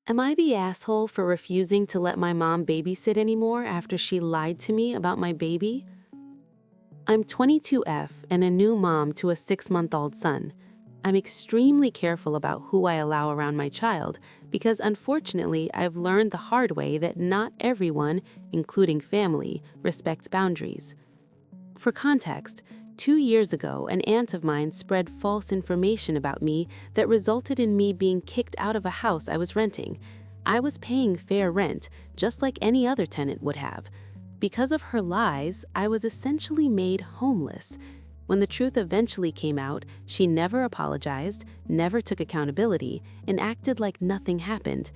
Am I the asshole for refusing to let my mom babysit anymore after she lied to me about my baby? I'm 22F and a new mom to a 6-month-old son. I'm extremely careful about who I allow around my child because unfortunately I've learned the hard way that not everyone, including family, respects boundaries. For context, 2 years ago, an aunt of mine spread false information about me that resulted in me being kicked out of a house I was renting. I was paying fair rent, just like any other tenant would have. Because of her lies, I was essentially made homeless. When the truth eventually came out, she never apologized, never took accountability, and acted like nothing happened.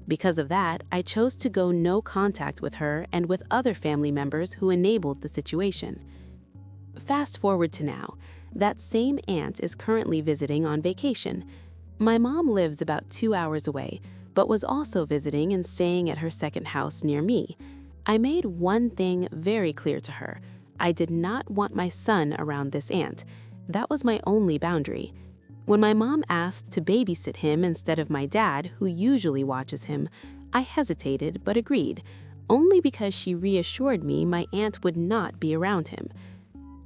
Because of that, I chose to go no contact with her and with other family members who enabled the situation. Fast forward to now, that same aunt is currently visiting on vacation. My mom lives about 2 hours away, but was also visiting and staying at her second house near me. I made one thing very clear to her. I did not want my son around this aunt. That was my only boundary. When my mom asked to babysit him instead of my dad, who usually watches him, I hesitated but agreed, only because she reassured me my aunt would not be around him.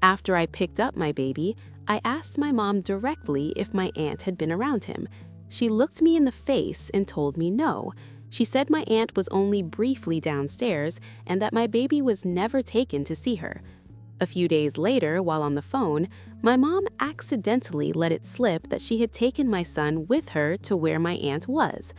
After I picked up my baby, I asked my mom directly if my aunt had been around him. She looked me in the face and told me no. She said my aunt was only briefly downstairs and that my baby was never taken to see her. A few days later, while on the phone, my mom accidentally let it slip that she had taken my son with her to where my aunt was.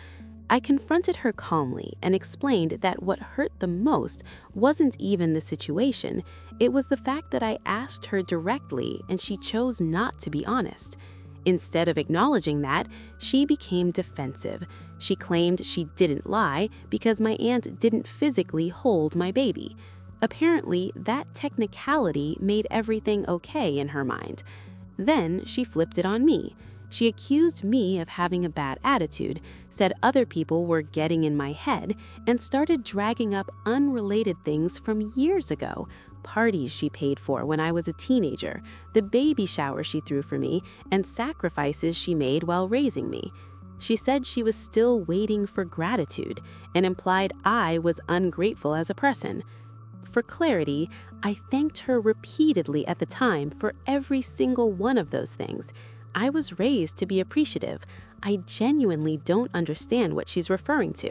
I confronted her calmly and explained that what hurt the most wasn't even the situation, it was the fact that I asked her directly and she chose not to be honest. Instead of acknowledging that, she became defensive. She claimed she didn't lie because my aunt didn't physically hold my baby. Apparently, that technicality made everything okay in her mind. Then she flipped it on me. She accused me of having a bad attitude, said other people were getting in my head, and started dragging up unrelated things from years ago. Parties she paid for when I was a teenager, the baby shower she threw for me, and sacrifices she made while raising me. She said she was still waiting for gratitude and implied I was ungrateful as a person. For clarity, I thanked her repeatedly at the time for every single one of those things. I was raised to be appreciative. I genuinely don't understand what she's referring to.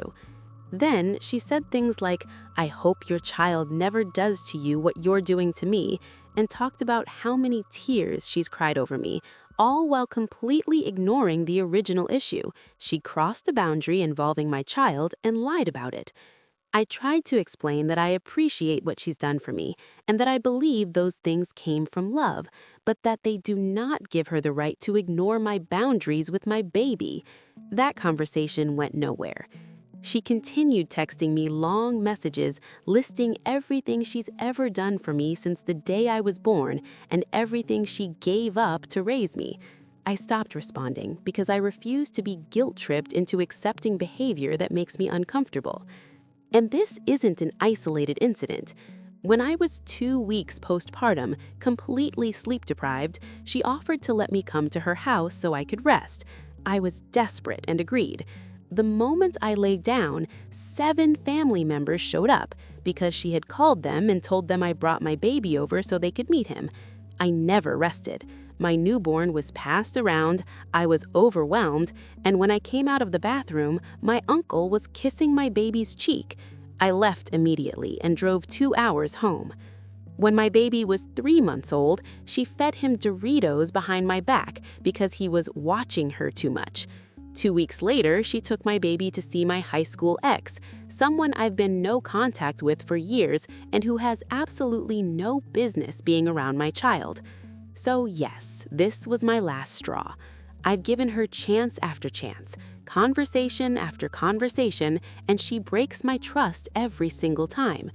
Then she said things like, "I hope your child never does to you what you're doing to me," and talked about how many tears she's cried over me, all while completely ignoring the original issue. She crossed a boundary involving my child and lied about it. I tried to explain that I appreciate what she's done for me and that I believe those things came from love, but that they do not give her the right to ignore my boundaries with my baby. That conversation went nowhere. She continued texting me long messages listing everything she's ever done for me since the day I was born and everything she gave up to raise me. I stopped responding because I refused to be guilt-tripped into accepting behavior that makes me uncomfortable. And this isn't an isolated incident. When I was 2 weeks postpartum, completely sleep-deprived, she offered to let me come to her house so I could rest. I was desperate and agreed. The moment I laid down, 7 family members showed up because she had called them and told them I brought my baby over so they could meet him. I never rested. My newborn was passed around, I was overwhelmed, and when I came out of the bathroom, my uncle was kissing my baby's cheek. I left immediately and drove 2 hours home. When my baby was 3 months old, she fed him Doritos behind my back because he was watching her too much. 2 weeks later, she took my baby to see my high school ex, someone I've been no contact with for years and who has absolutely no business being around my child. So yes, this was my last straw. I've given her chance after chance, conversation after conversation, and she breaks my trust every single time.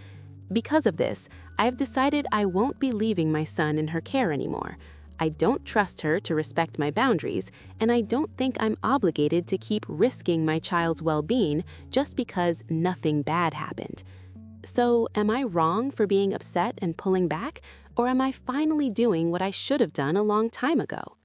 Because of this, I've decided I won't be leaving my son in her care anymore. I don't trust her to respect my boundaries, and I don't think I'm obligated to keep risking my child's well-being just because nothing bad happened. So, am I wrong for being upset and pulling back, or am I finally doing what I should have done a long time ago?